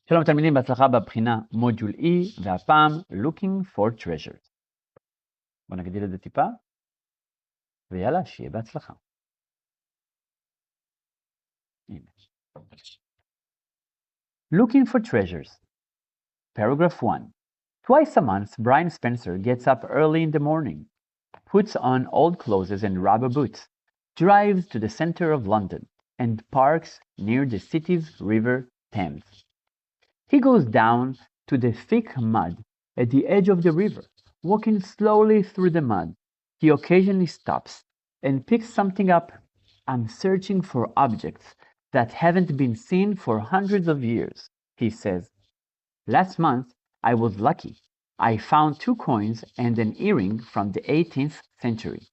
שלום תלמידים, בהצלחה בבחינה מודול E, והפעם looking for treasures. בואו נגדיל את זה טיפה, ויאללה, שיהיה בהצלחה. הנה. Looking for treasures. Paragraph 1. Twice a month, Brian Spencer gets up early in the morning, puts on old clothes and rubber boots, drives to the center of London, and parks near the city's river Thames. He goes down to the thick mud at the edge of the river, walking slowly through the mud. He occasionally stops and picks something up. I'm searching for objects that haven't been seen for hundreds of years, he says. Last month, I was lucky. I found 2 coins and an earring from the 18th century.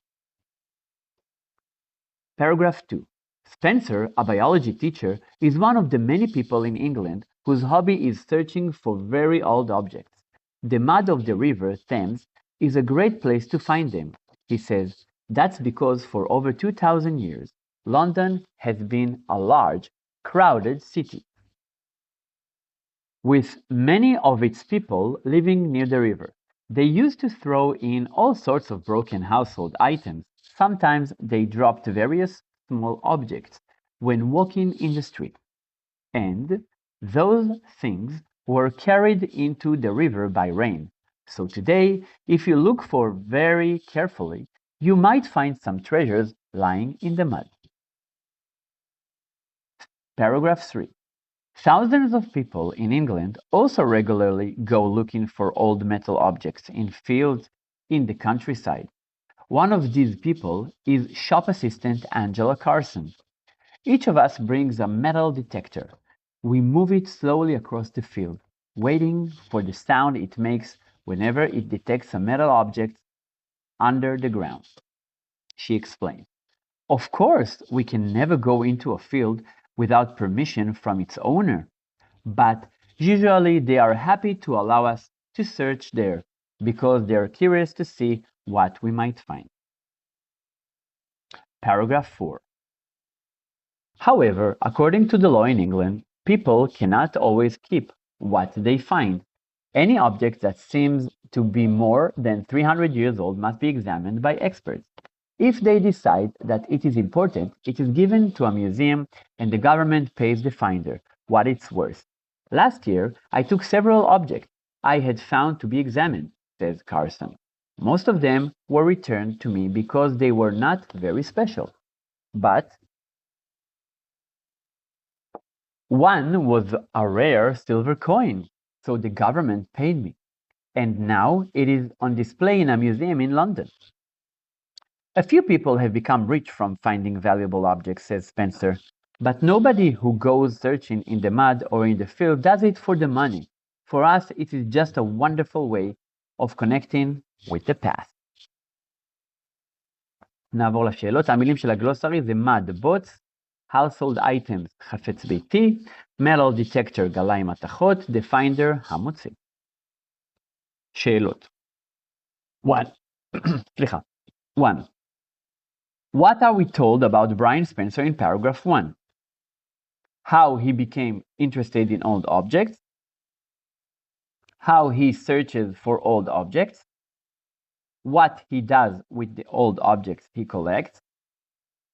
Paragraph 2. Spencer, a biology teacher, is one of the many people in England whose hobby is searching for very old objects. The mud of the river Thames is a great place to find them, he says. That's because for over 2,000 years, London has been a large, crowded city, with many of its people living near the river. They used to throw in all sorts of broken household items. Sometimes they dropped various small objects when walking in the street, and those things were carried into the river by rain. So today, if you look for very carefully, you might find some treasures lying in the mud. Paragraph 3. Thousands of people in England also regularly go looking for old metal objects in fields in the countryside. One of these people is shop assistant Angela Carson. Each of us brings a metal detector. We move it slowly across the field, waiting for the sound it makes whenever it detects a metal object under the ground. She explained. Of course, we can never go into a field without permission from its owner, but usually they are happy to allow us to search there because they are curious to see what we might find. Paragraph 4. However, according to the law in England, people cannot always keep what they find. Any object that seems to be more than 300 years old must be examined by experts. If they decide that it is important, it is given to a museum and the government pays the finder what it's worth. Last year, I took several objects I had found to be examined, says Carson. Most of them were returned to me because they were not very special. But one was a rare silver coin, so the government paid me. And now it is on display in a museum in London. A few people have become rich from finding valuable objects, says Spencer, but nobody who goes searching in the mud or in the field does it for the money. For us, it is just a wonderful way of connecting with the past. נעבור לשאלות. המילים של הגלוסרי זה mud, boats, household items, חפץ ביתי, metal detector, גלאי מתכות, the finder, המוציא. שאלות. 1. סליחה. 1. What are we told about Brian Spencer in paragraph 1? How he became interested in old objects, how he searches for old objects, what he does with the old objects he collects,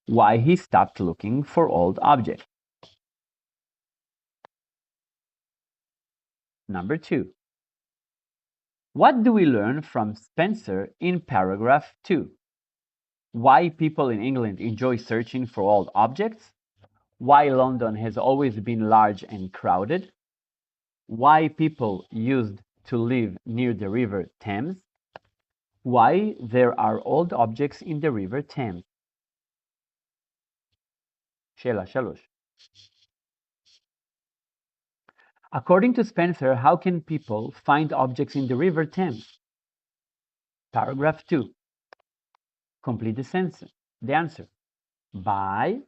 why he stopped looking for old objects. Number 2. What do we learn from Spencer in paragraph 2? Why people in England enjoy searching for old objects, why London has always been large and crowded, why people used to live near the river Thames, why there are old objects in the river Thames. שאלה 3. According to Spencer, how can people find objects in the river Thames? Paragraph 2. Complete the answer. By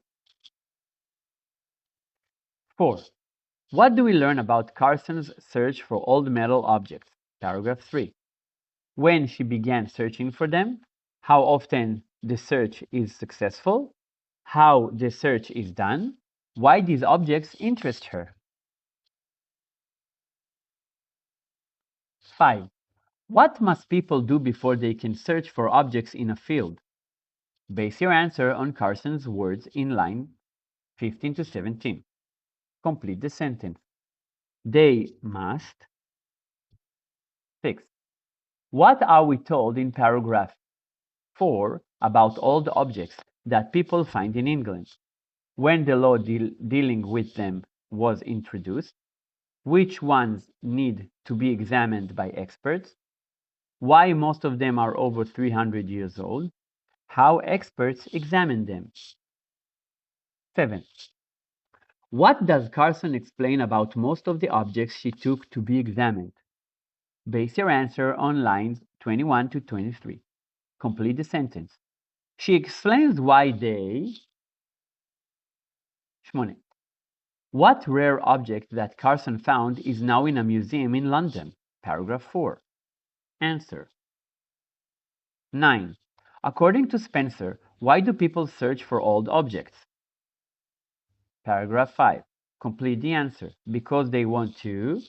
4. What do we learn about Carson's search for old metal objects? Paragraph 3. When she began searching for them, how often the search is successful, how the search is done, why these objects interest her. 5. What must people do before they can search for objects in a field? Base your answer on Carson's words in line 15 to 17. Complete the sentence. They must. 6. What are we told in paragraph 4 about all the objects that people find in England? When the law dealing with them was introduced? Which ones need to be examined by experts? Why most of them are over 300 years old? How experts examine them. 7. What does Carson explain about most of the objects she took to be examined? Base your answer on lines 21 to 23. Complete the sentence. She explains why they... 8. What rare object that Carson found is now in a museum in London? Paragraph 4. Answer. 9. According to Spencer, why do people search for old objects? Paragraph 5. Complete the answer. Because they want to...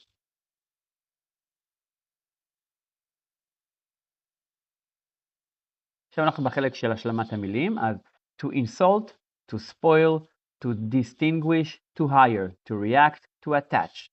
עכשיו אנחנו בחלק של השלמת המילים, אז to insult, to spoil, to distinguish, to hire, to react, to attach,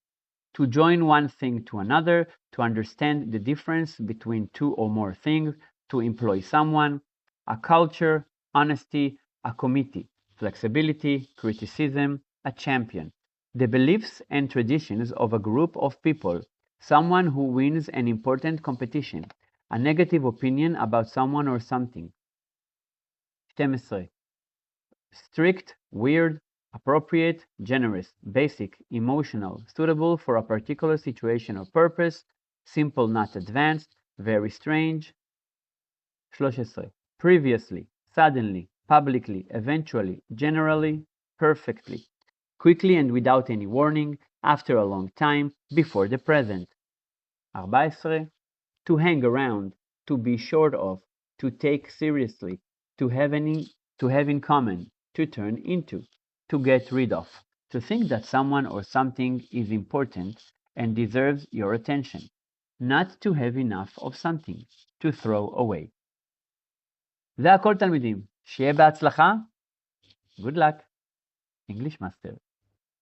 to join one thing to another, to understand the difference between two or more things, to employ someone, a culture, honesty, a committee, flexibility, criticism, a champion, the beliefs and traditions of a group of people, someone who wins an important competition, a negative opinion about someone or something. 10. Strict, weird, appropriate, generous, basic, emotional, suitable for a particular situation or purpose, simple, not advanced, very strange. 13. Previously, suddenly, publicly, eventually, generally, perfectly, quickly and without any warning, after a long time, before the present. 14. To hang around, to be short of, to take seriously, to have in common, to turn into, to get rid of, to think that someone or something is important and deserves your attention, not to have enough of something, to throw away. זה הכל תלמידים. שיהיה בהצלחה. Good luck. English Master.